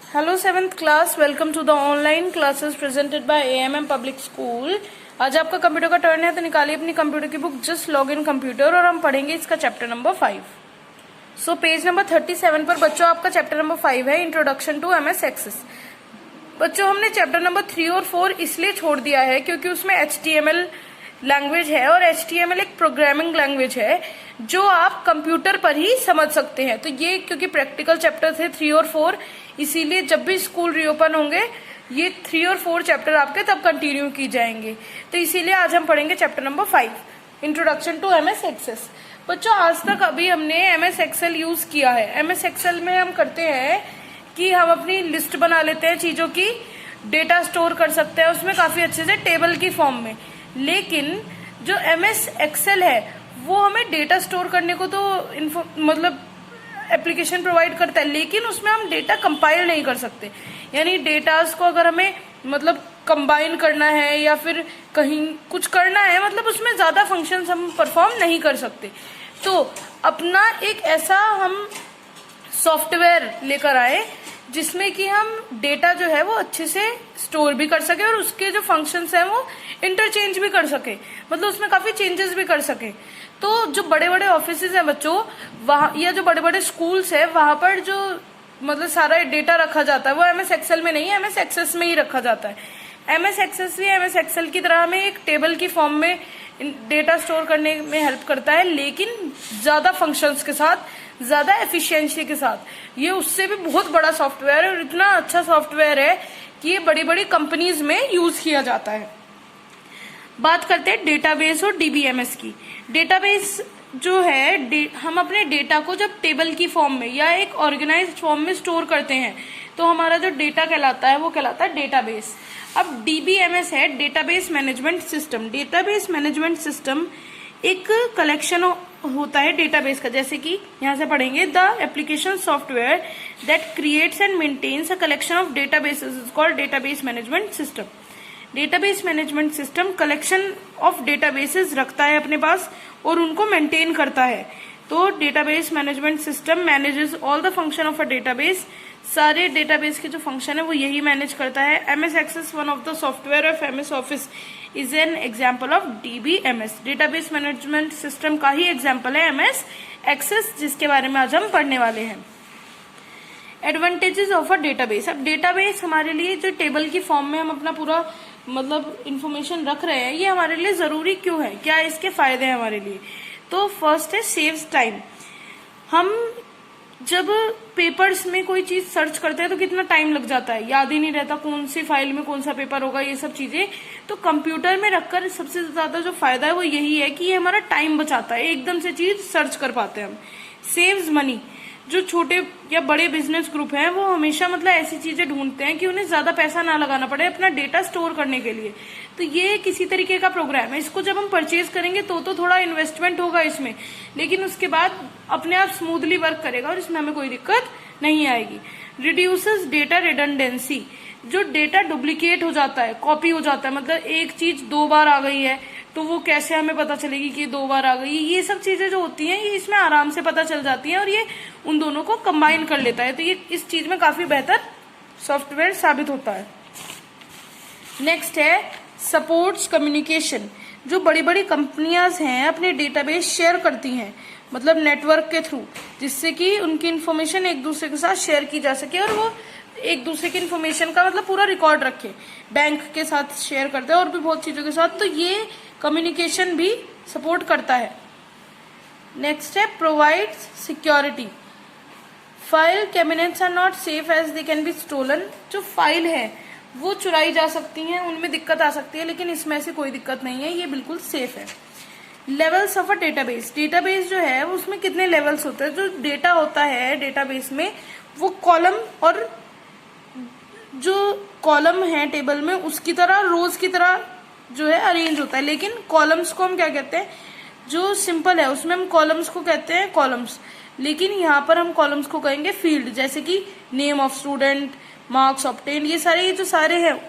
Hello seventh class, welcome to the online classes presented by AMM public school. आज आपका computer का turn है, तो निकालिए अपनी कंप्यूटर की book just log in computer और हम पढ़ेंगे इसका chapter number 5। So page number 37 पर बच्चों आपका चैप्टर नंबर 5 है, इंट्रोडक्शन टू एमएस एक्सेस। बच्चों हमने चैप्टर नंबर 3 और 4 इसलिए छोड़ दिया है क्योंकि उसमें HTML लैंग्वेज है और HTML एक प्रोग्रामिंग लैंग्वेज है जो आप कंप्यूटर पर ही समझ सकते हैं। तो ये क्योंकि प्रैक्टिकल चैप्टर थे 3 और 4, इसीलिए जब भी स्कूल रीओपन होंगे ये 3 और 4 चैप्टर आपके तब कंटिन्यू की जाएंगे। तो इसीलिए आज हम पढ़ेंगे chapter number 5, introduction to MS Access. बच्चों आज तक अभी हमने एमएस एक्सेल यूज किया है। एमएस एक्सेल में हम करते हैं कि हम अपनी लिस्ट बना लेते हैं चीजों की, डेटा स्टोर कर सकते हैं उसमें काफी अच्छे से टेबल की फॉर्म में। लेकिन जो एमएस एक्सेल है वो हमें डेटा स्टोर करने को तो मतलब एप्लीकेशन प्रोवाइड करता है, लेकिन उसमें हम डेटा कंपाइल नहीं कर सकते। यानी डेटास को अगर हमें मतलब कंबाइन करना है या फिर कहीं कुछ करना है, मतलब उसमें ज्यादा फंक्शंस हम परफॉर्म नहीं कर सकते। तो अपना एक ऐसा हम सॉफ्टवेयर लेकर आए जिसमें कि हम डेटा जो है वो अच्छे से स्टोर भी कर सके और उसके जो फंक्शंस हैं वो इंटरचेंज भी कर सके, मतलब उसमें काफी चेंजेस भी कर सके। तो जो बड़े बड़े ऑफिसेज हैं बच्चों वहाँ या जो बड़े बड़े स्कूल्स है वहां पर जो मतलब सारा डेटा रखा जाता है वो एमएस एक्सेल में नहीं है, एमएस एक्सेस में ही रखा जाता है। एमएस एक्सेस भी एमएस एक्सेल की तरह हमें एक टेबल की फॉर्म में डेटा स्टोर करने में हेल्प करता है, लेकिन ज्यादा फंक्शंस के साथ, ज्यादा एफिशिएंसी के साथ। ये उससे भी बहुत बड़ा सॉफ्टवेयर है और इतना अच्छा सॉफ्टवेयर है कि ये बड़ी बड़ी कंपनीज में यूज किया जाता है। बात करते हैं डेटाबेस और डीबीएमएस की। डेटाबेस जो है हम अपने डेटा को जब टेबल की फॉर्म में या एक ऑर्गेनाइज्ड फॉर्म में स्टोर करते हैं तो हमारा जो डेटा कहलाता है वो कहलाता है डेटाबेस। अब डीबीएमएस है database management system. Database management system एक कलेक्शन होता है डेटाबेस का, जैसे कि यहाँ से पढ़ेंगे the application software that creates and maintains a collection of databases is called database management system. Database management system collection of databases रखता है अपने पास और उनको मेंटेन करता है। तो database management system manages all the function of a database. सारे database के जो फंक्शन है वो यही मैनेज करता है। MS Access one of the software of MS Office is an example of DBMS. Database management system का ही एग्जाम्पल है एमएस एक्सेस, जिसके बारे में आज हम पढ़ने वाले हैं। Advantages of a database. अब डेटाबेस हमारे लिए जो टेबल की फॉर्म में हम अपना पूरा मतलब इंफॉर्मेशन रख रहे हैं, ये हमारे लिए जरूरी क्यों है, क्या इसके फायदे हैं हमारे लिए। तो फर्स्ट है सेव्स टाइम। हम जब पेपर्स में कोई चीज सर्च करते हैं तो कितना टाइम लग जाता है, याद ही नहीं रहता कौन सी फाइल में कौन सा पेपर होगा, ये सब चीजें। तो कंप्यूटर में रखकर सबसे ज्यादा जो फायदा है वो यही है कि ये हमारा टाइम बचाता है, एकदम से चीज सर्च कर पाते हैं हम। Saves money. जो छोटे या बड़े बिजनेस ग्रुप हैं वो हमेशा मतलब ऐसी चीजें ढूंढते हैं कि उन्हें ज्यादा पैसा ना लगाना पड़े अपना डेटा स्टोर करने के लिए। तो ये किसी तरीके का प्रोग्राम है। इसको जब हम परचेज करेंगे तो थोड़ा इन्वेस्टमेंट होगा इसमें, लेकिन उसके बाद अपने आप स्मूथली वर्क करेगा और इसमें हमें कोई दिक्कत नहीं आएगी। Reduces data redundancy. जो डेटा डुप्लीकेट हो जाता है, कॉपी हो जाता है, मतलब एक चीज 2 बार आ गई है तो वो कैसे हमें पता चलेगी कि 2 बार आ गई, ये सब चीजें जो होती हैं ये इसमें आराम से पता चल जाती हैं और ये उन दोनों को कंबाइन कर लेता है। तो ये इस चीज में काफी बेहतर सॉफ्टवेयर साबित होता है। नेक्स्ट है सपोर्ट्स कम्युनिकेशन। जो बड़ी बड़ी कंपनियां हैं अपने डेटाबेस शेयर करती हैं, मतलब नेटवर्क के थ्रू, जिससे कि उनकी इन्फॉर्मेशन एक दूसरे के साथ शेयर की जा सके और वो एक दूसरे की इन्फॉर्मेशन का मतलब पूरा रिकॉर्ड रखे। बैंक के साथ शेयर करते हैं और भी बहुत चीजों के साथ, तो ये कम्युनिकेशन भी सपोर्ट करता है। नेक्स्ट है provide security. File cabinets are not safe as they can be stolen. जो फाइल है वो चुराई जा सकती हैं, उनमें दिक्कत आ सकती है, लेकिन इसमें ऐसी कोई दिक्कत नहीं है, ये बिल्कुल सेफ है। Levels of a database. Database जो है उसमें कितने लेवल्स होते हैं। जो डेटा होता है डेटाबेस में वो कॉलम, और जो कॉलम है टेबल में उसकी तरह रोज की तरह जो है अरेंज होता है, लेकिन कॉलम्स को हम क्या कहते हैं, जो सिंपल है उसमें हम कॉलम्स को कहते हैं कॉलम्स, लेकिन यहाँ पर हम कॉलम्स को कहेंगे फील्ड। जैसे कि name of student, marks obtain, ये जो सारे हैं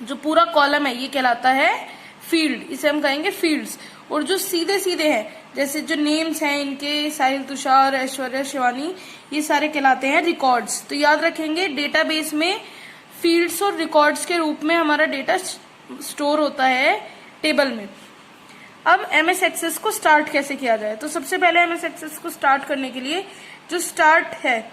जो पूरा कॉलम है ये कहलाता है फील्ड, इसे हम कहेंगे फील्ड्स। और जो सीधे सीधे हैं जैसे जो नेम्स हैं इनके, साहिल, तुषार, ऐश्वर्या, शिवानी, ये सारे कहलाते हैं रिकॉर्ड्स। तो याद रखेंगे डेटाबेस में फील्ड्स और रिकॉर्ड्स के रूप में हमारा डेटा स्टोर होता है टेबल में। अब एमएस एक्सेस को स्टार्ट कैसे किया जाए, तो सबसे पहले एमएस एक्सेस को स्टार्ट करने के लिए जो स्टार्ट है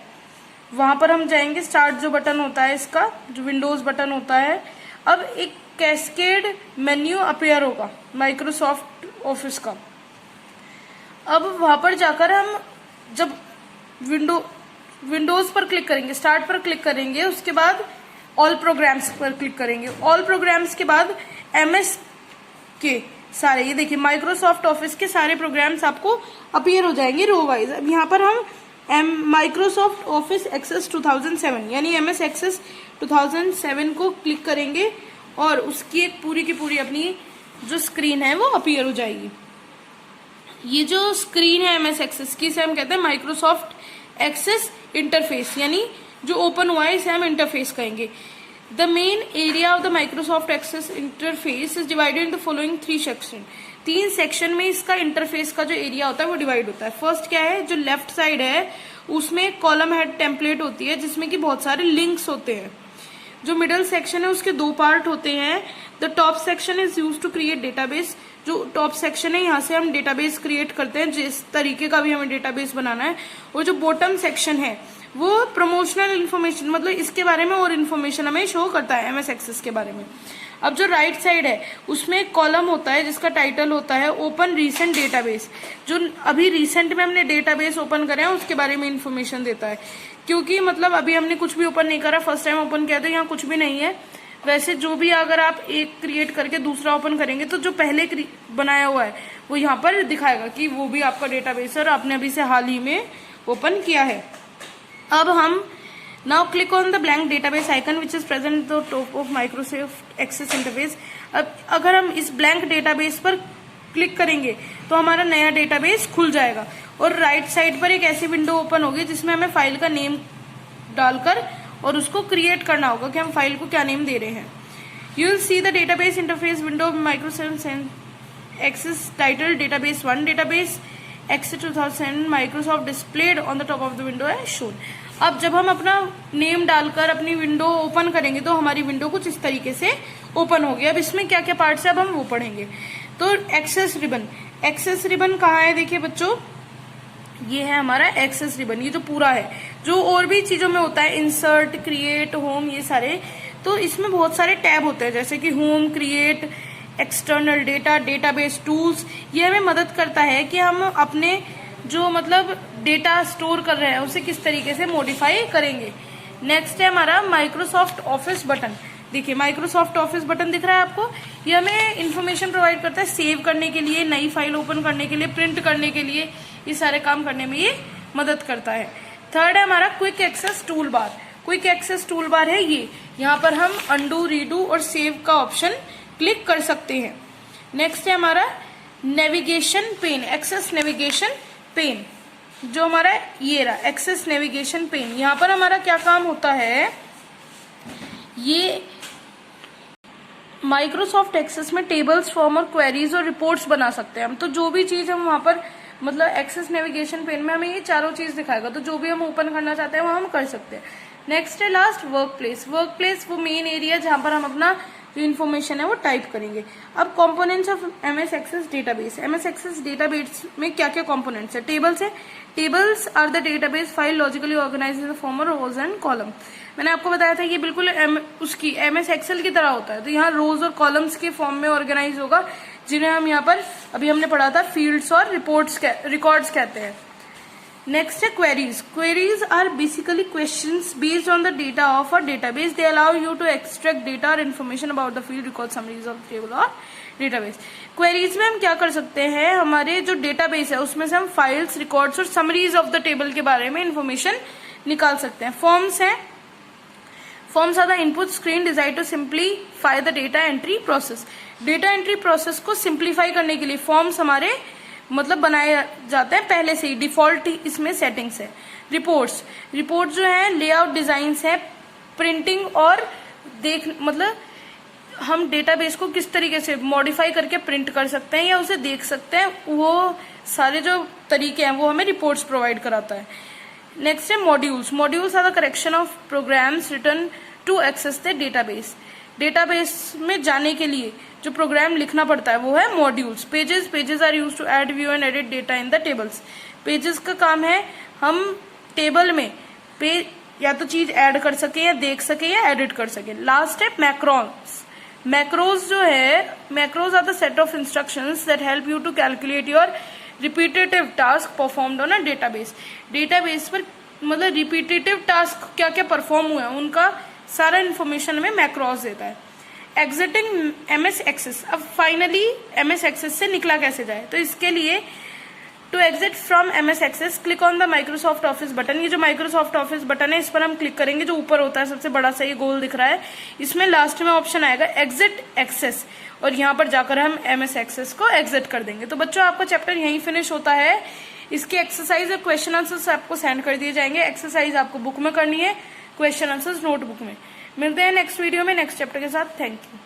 वहां पर हम जाएंगे। स्टार्ट जो बटन होता है इसका, जो विंडोज बटन होता है, अब एक कैस्केड मेन्यू अपीयर होगा माइक्रोसॉफ्ट ऑफिस का। अब वहां पर जाकर हम जब विंडोज पर क्लिक करेंगे, स्टार्ट पर क्लिक करेंगे, उसके बाद ऑल प्रोग्राम्स पर क्लिक करेंगे। ऑल प्रोग्राम्स के बाद एमएस के सारे, ये देखिए माइक्रोसॉफ्ट ऑफिस के सारे प्रोग्राम्स आपको अपीयर हो जाएंगे रो वाइज। अब यहाँ पर हम माइक्रोसॉफ्ट ऑफिस एक्सेस 2007 यानी एमएस एक्सेस 2007 को क्लिक करेंगे और उसकी एक पूरी की पूरी अपनी जो स्क्रीन है वो अपीयर हो जाएगी। ये जो स्क्रीन है एमएस एक्सेस की, इसे हम कहते हैं माइक्रोसॉफ्ट एक्सेस इंटरफेस, यानी जो ओपन हुआ है इसे हम इंटरफेस कहेंगे। The main area of the Microsoft Access interface is divided into following 3 section। 3 section में इसका इंटरफेस का जो एरिया होता है वो डिवाइड होता है। फर्स्ट क्या है, जो लेफ्ट साइड है उसमें कॉलम हेड टेम्पलेट होती है जिसमें कि बहुत सारे लिंक्स होते हैं। जो मिडल सेक्शन है उसके 2 पार्ट होते हैं। The top section is use to create database. जो टॉप सेक्शन है यहाँ से हम डेटाबेस क्रिएट करते हैं, जिस तरीके का भी हमें डेटाबेस बनाना है। और जो बॉटम सेक्शन है वो प्रमोशनल इन्फॉर्मेशन, मतलब इसके बारे में और इन्फॉर्मेशन हमें शो करता है एमएस एक्सेस के बारे में। अब जो राइट साइड है उसमें एक कॉलम होता है जिसका टाइटल होता है ओपन रीसेंट डेटाबेस। जो अभी रिसेंट में हमने डेटाबेस ओपन करे हैं उसके बारे में इन्फॉर्मेशन देता है, क्योंकि मतलब अभी हमने कुछ भी ओपन नहीं करा, फर्स्ट टाइम ओपन किया तो यहाँ कुछ भी नहीं है। वैसे जो भी अगर आप एक क्रिएट करके दूसरा ओपन करेंगे तो जो पहले बनाया हुआ है वो यहाँ पर दिखाएगा कि वो भी आपका डेटाबेस है और आपने अभी से हाल ही में ओपन किया है। अब हम now click on the blank database icon which is present the top of Microsoft Access interface. अब अगर हम इस ब्लैंक डेटाबेस पर क्लिक करेंगे तो हमारा नया डेटाबेस खुल जाएगा और राइट साइड पर एक ऐसी विंडो ओपन होगी जिसमें हमें फाइल का नेम डालकर और उसको क्रिएट करना होगा कि हम फाइल को क्या नेम दे रहे हैं। You will see the database interface window of Microsoft Access title database 1 database Access 2000 Microsoft displayed on the top of the window है शोन। अब जब हम अपना नेम डालकर अपनी विंडो ओपन करेंगे तो हमारी विंडो कुछ इस तरीके से ओपन होगी। अब इसमें क्या क्या पार्ट्स है अब हम वो पढ़ेंगे। तो एक्सेस रिबन, एक्सेस रिबन कहाँ है, देखिए बच्चों ये है हमारा एक्सेस रिबन। ये जो पूरा है, जो और भी चीजों में होता है इंसर्ट, क्रिएट, होम, ये सारे, तो इसमें बहुत सारे टैब होते हैं जैसे कि home, create, external data, database tools. ये हमें मदद करता है कि हम अपने जो मतलब डेटा स्टोर कर रहे हैं उसे किस तरीके से मॉडिफाई करेंगे। नेक्स्ट है हमारा माइक्रोसॉफ्ट ऑफिस बटन। देखिए माइक्रोसॉफ्ट ऑफिस बटन दिख रहा है आपको, ये हमें इंफॉर्मेशन प्रोवाइड करता है सेव करने के लिए, नई फाइल ओपन करने के लिए, प्रिंट करने के लिए, ये सारे काम करने में ये मदद करता है। थर्ड है हमारा quick access tool bar. Quick access tool bar है ये, यहाँ पर हम अंडू, रीडू और सेव का ऑप्शन क्लिक कर सकते हैं। नेक्स्ट है हमारा navigation pane, access navigation pane, जो हमारा ये रहा एक्सेस नेविगेशन पेन। यहाँ पर हमारा क्या काम होता है, ये माइक्रोसॉफ्ट एक्सेस में टेबल्स, फॉर्म और क्वेरीज और रिपोर्ट्स बना सकते हैं हम। तो जो भी चीज हम वहां पर मतलब एक्सेस नेविगेशन पेन में हमें ये चारों चीज दिखाएगा, तो जो भी हम ओपन करना चाहते हैं वो हम कर सकते हैं। नेक्स्ट है last work place. Work place वो मेन एरिया जहां पर हम अपना जो इन्फॉर्मेशन है वो टाइप करेंगे। अब components of MS Access database. MS Access database में क्या क्या कंपोनेंट्स है, टेबल्स है। Tables are the database file logically organized in the form of rows and column. मैंने आपको बताया था ये बिल्कुल उसकी एमएस एक्सेल की तरह होता है। तो यहाँ रोज और कॉलम्स के फॉर्म में ऑर्गेनाइज होगा, जिन्हें हम यहाँ पर अभी हमने पढ़ा था फील्ड्स और रिकॉर्ड्स कहते हैं। नेक्स्ट है queries. Queries are basically questions based on the data of a database. They allow you to extract data और information about the field, record, summaries of table और डेटाबेस। क्वेरीज में हम क्या कर सकते हैं, हमारे जो डेटाबेस है उसमें से हम फाइल्स, रिकॉर्ड्स और समरीज ऑफ द टेबल के बारे में इन्फॉर्मेशन निकाल सकते हैं। फॉर्म्स है, forms are the input screen design to simplify the data entry process. Data entry process को सिंप्लीफाई करने के लिए फॉर्म्स हमारे मतलब बनाए जाते हैं पहले से ही, डिफॉल्ट इसमें सेटिंग्स है। रिपोर्ट्स, रिपोर्ट जो है लेआउट डिजाइन्स है, प्रिंटिंग और मतलब हम डेटाबेस को किस तरीके से मॉडिफाई करके प्रिंट कर सकते हैं या उसे देख सकते हैं, वो सारे जो तरीके हैं वो हमें रिपोर्ट्स प्रोवाइड कराता है। नेक्स्ट है modules. Modules are the collection of programs written to access the database. Database में जाने के लिए जो प्रोग्राम लिखना पड़ता है वो है modules. Pages are use to add, view and edit data in the tables. Pages का काम है हम टेबल में या तो चीज ऐड कर सके या देख सके या एडिट कर सके। लास्ट है मैक्रोस। मैक्रोज जो है, macros are the set of instructions that help you to calculate your repetitive task performed on a database. Database पर मतलब रिपीटेटिव टास्क क्या क्या परफॉर्म हुए हैं उनका सारा इन्फॉर्मेशन हमें मैक्रोज देता है। Exiting MS Access. अब फाइनली एमएस एक्सेस से निकला कैसे जाए, तो इसके लिए to exit from MS Access click on the Microsoft Office button. ये जो माइक्रोसॉफ्ट ऑफिस बटन है इस पर हम क्लिक करेंगे, जो ऊपर होता है सबसे बड़ा सा ये गोल दिख रहा है, इसमें लास्ट में ऑप्शन आएगा एग्जिट एक्सेस, और यहाँ पर जाकर हम एमएस एक्सेस को एग्जिट कर देंगे। तो बच्चों आपका चैप्टर यहीं फिनिश होता है। इसकी एक्सरसाइज और क्वेश्चन आंसर्स आपको सेंड कर दिए जाएंगे। एक्सरसाइज आपको बुक में करनी है, क्वेश्चन आंसर्स नोटबुक में। मिलते हैं नेक्स्ट वीडियो में नेक्स्ट चैप्टर के साथ। Thank you.